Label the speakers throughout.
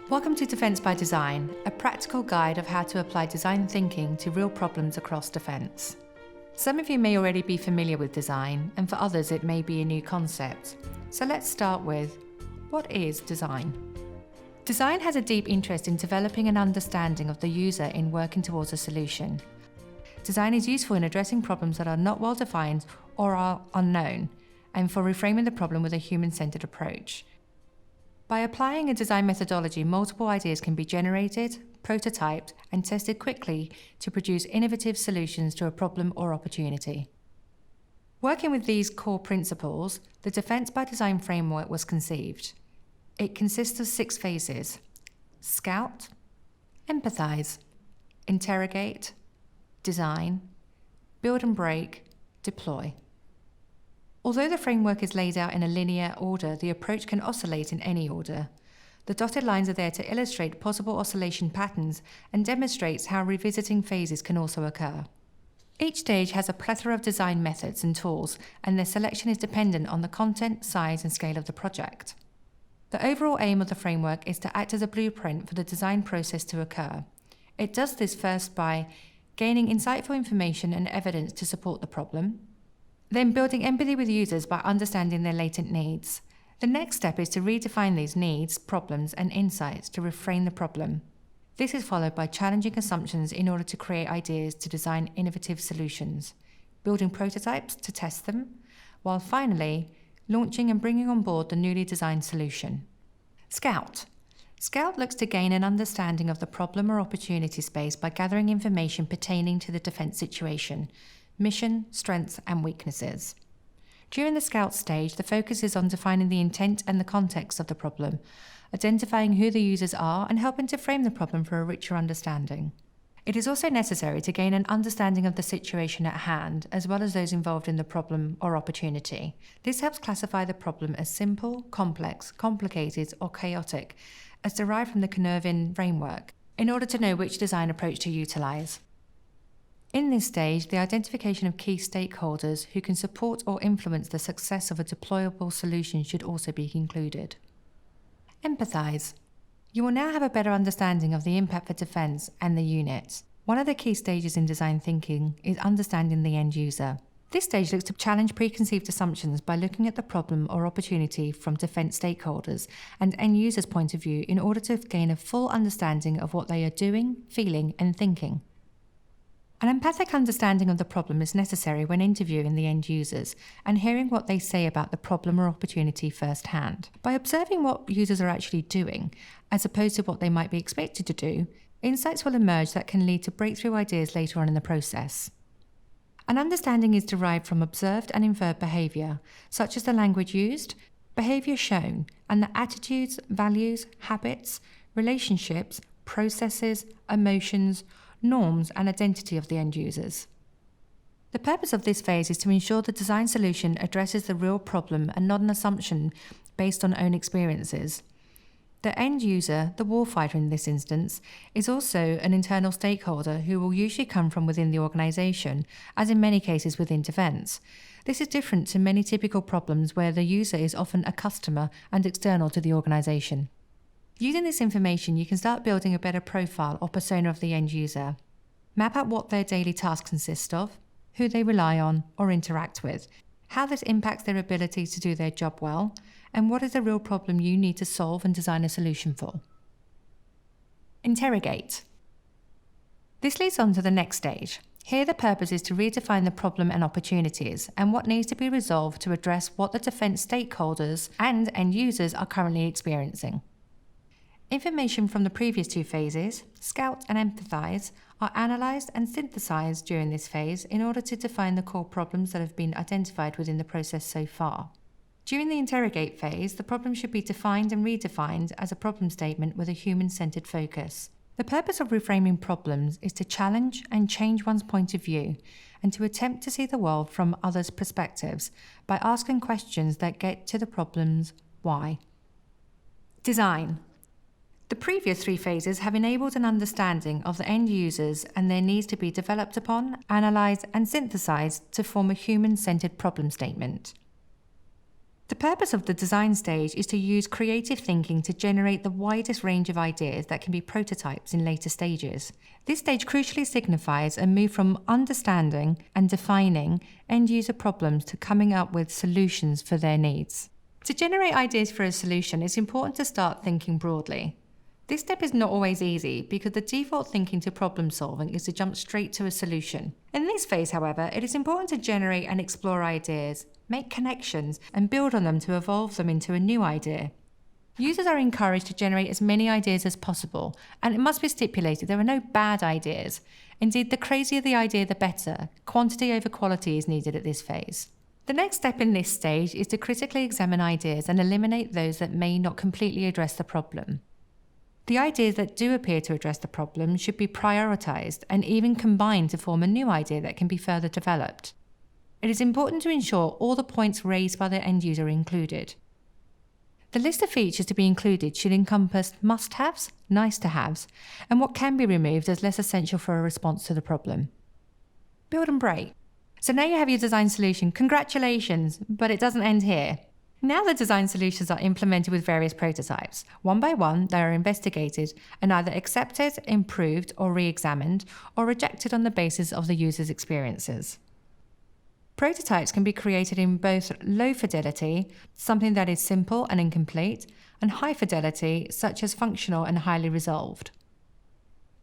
Speaker 1: Welcome to Defence by Design, a practical guide of how to apply design thinking to real problems across defence. Some of you may already be familiar with design, and for others it may be a new concept. So let's start with, what is design? Design has a deep interest in developing an understanding of the user in working towards a solution. Design is useful in addressing problems that are not well defined or are unknown, and for reframing the problem with a human-centered approach. By applying a design methodology, multiple ideas can be generated, prototyped, and tested quickly to produce innovative solutions to a problem or opportunity. Working with these core principles, the Defence by Design framework was conceived. It consists of 6 phases: scout, empathize, interrogate, design, build and break, deploy. Although the framework is laid out in a linear order, the approach can oscillate in any order. The dotted lines are there to illustrate possible oscillation patterns and demonstrates how revisiting phases can also occur. Each stage has a plethora of design methods and tools, and their selection is dependent on the content, size, and scale of the project. The overall aim of the framework is to act as a blueprint for the design process to occur. It does this first by gaining insightful information and evidence to support the problem, then building empathy with users by understanding their latent needs. The next step is to redefine these needs, problems, and insights to reframe the problem. This is followed by challenging assumptions in order to create ideas to design innovative solutions, building prototypes to test them, while finally launching and bringing on board the newly designed solution. Scout. Scout looks to gain an understanding of the problem or opportunity space by gathering information pertaining to the defence situation, mission, strengths, and weaknesses. During the scout stage, the focus is on defining the intent and the context of the problem, identifying who the users are, and helping to frame the problem for a richer understanding. It is also necessary to gain an understanding of the situation at hand, as well as those involved in the problem or opportunity. This helps classify the problem as simple, complex, complicated, or chaotic, as derived from the Kernovan framework, in order to know which design approach to utilize. In this stage, the identification of key stakeholders who can support or influence the success of a deployable solution should also be included. Empathize. You will now have a better understanding of the impact for defence and the unit. One of the key stages in design thinking is understanding the end user. This stage looks to challenge preconceived assumptions by looking at the problem or opportunity from defence stakeholders and end users' point of view in order to gain a full understanding of what they are doing, feeling, and thinking. An empathic understanding of the problem is necessary when interviewing the end users and hearing what they say about the problem or opportunity firsthand. By observing what users are actually doing, as opposed to what they might be expected to do, insights will emerge that can lead to breakthrough ideas later on in the process. An understanding is derived from observed and inferred behaviour, such as the language used, behaviour shown, and the attitudes, values, habits, relationships, processes, emotions, norms, and identity of the end users. The purpose of this phase is to ensure the design solution addresses the real problem and not an assumption based on own experiences. The end user, the warfighter in this instance, is also an internal stakeholder who will usually come from within the organisation, as in many cases within defence. This is different to many typical problems where the user is often a customer and external to the organisation. Using this information, you can start building a better profile or persona of the end user. Map out what their daily tasks consist of, who they rely on or interact with, how this impacts their ability to do their job well, and what is the real problem you need to solve and design a solution for. Interrogate. This leads on to the next stage. Here the purpose is to redefine the problem and opportunities and what needs to be resolved to address what the defence stakeholders and end users are currently experiencing. Information from the previous 2 phases, scout and empathize, are analysed and synthesised during this phase in order to define the core problems that have been identified within the process so far. During the interrogate phase, the problem should be defined and redefined as a problem statement with a human-centred focus. The purpose of reframing problems is to challenge and change one's point of view and to attempt to see the world from others' perspectives by asking questions that get to the problem's why. Design. The previous 3 phases have enabled an understanding of the end users and their needs to be developed upon, analysed, and synthesised to form a human-centred problem statement. The purpose of the design stage is to use creative thinking to generate the widest range of ideas that can be prototypes in later stages. This stage crucially signifies a move from understanding and defining end-user problems to coming up with solutions for their needs. To generate ideas for a solution, it's important to start thinking broadly. This step is not always easy because the default thinking to problem solving is to jump straight to a solution. In this phase, however, it is important to generate and explore ideas, make connections, and build on them to evolve them into a new idea. Users are encouraged to generate as many ideas as possible, and it must be stipulated there are no bad ideas. Indeed, the crazier the idea, the better. Quantity over quality is needed at this phase. The next step in this stage is to critically examine ideas and eliminate those that may not completely address the problem. The ideas that do appear to address the problem should be prioritized and even combined to form a new idea that can be further developed. It is important to ensure all the points raised by the end user are included. The list of features to be included should encompass must-haves, nice-to-haves, and what can be removed as less essential for a response to the problem. Build and break. So now you have your design solution. Congratulations, but it doesn't end here. Now the design solutions are implemented with various prototypes. One by one, they are investigated and either accepted, improved, or re-examined, or rejected on the basis of the user's experiences. Prototypes can be created in both low fidelity, something that is simple and incomplete, and high fidelity, such as functional and highly resolved.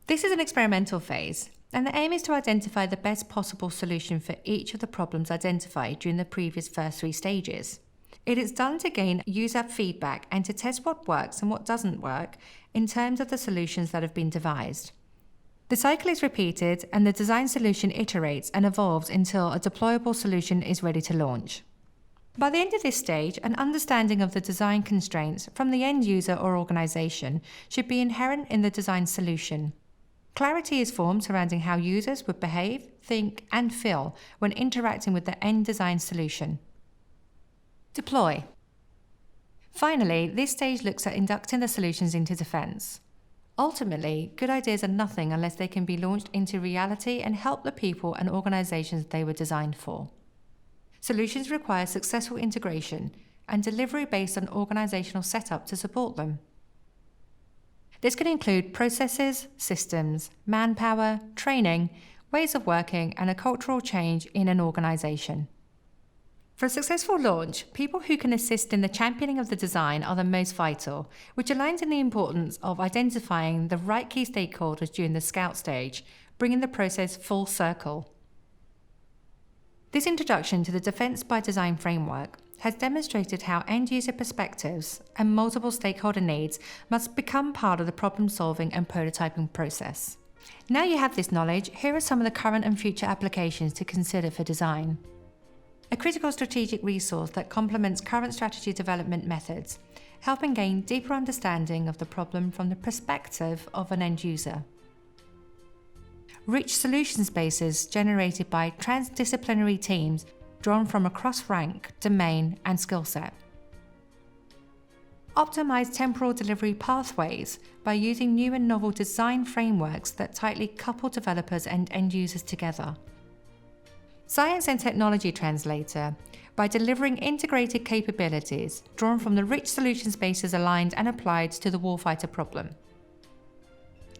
Speaker 1: This is an experimental phase, and the aim is to identify the best possible solution for each of the problems identified during the previous first 3 stages. It is done to gain user feedback and to test what works and what doesn't work in terms of the solutions that have been devised. The cycle is repeated and the design solution iterates and evolves until a deployable solution is ready to launch. By the end of this stage, an understanding of the design constraints from the end user or organization should be inherent in the design solution. Clarity is formed surrounding how users would behave, think, and feel when interacting with the end design solution. Deploy. Finally, this stage looks at inducting the solutions into defense. Ultimately, good ideas are nothing unless they can be launched into reality and help the people and organizations they were designed for. Solutions require successful integration and delivery based on organizational setup to support them. This can include processes, systems, manpower, training, ways of working, and a cultural change in an organization. For a successful launch, people who can assist in the championing of the design are the most vital, which aligns in the importance of identifying the right key stakeholders during the scout stage, bringing the process full circle. This introduction to the Defense by Design framework has demonstrated how end-user perspectives and multiple stakeholder needs must become part of the problem-solving and prototyping process. Now you have this knowledge, here are some of the current and future applications to consider for design. A critical strategic resource that complements current strategy development methods, helping gain deeper understanding of the problem from the perspective of an end user. Rich solution spaces generated by transdisciplinary teams drawn from across rank, domain, and skill set. Optimize temporal delivery pathways by using new and novel design frameworks that tightly couple developers and end users together. Science and technology translator by delivering integrated capabilities drawn from the rich solution spaces aligned and applied to the warfighter problem.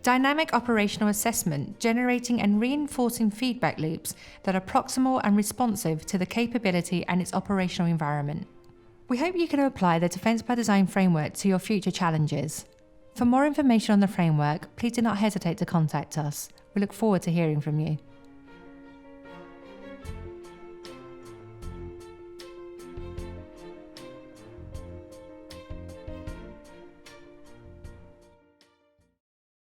Speaker 1: Dynamic operational assessment generating and reinforcing feedback loops that are proximal and responsive to the capability and its operational environment. We hope you can apply the Defense by Design framework to your future challenges. For more information on the framework, please do not hesitate to contact us. We look forward to hearing from you.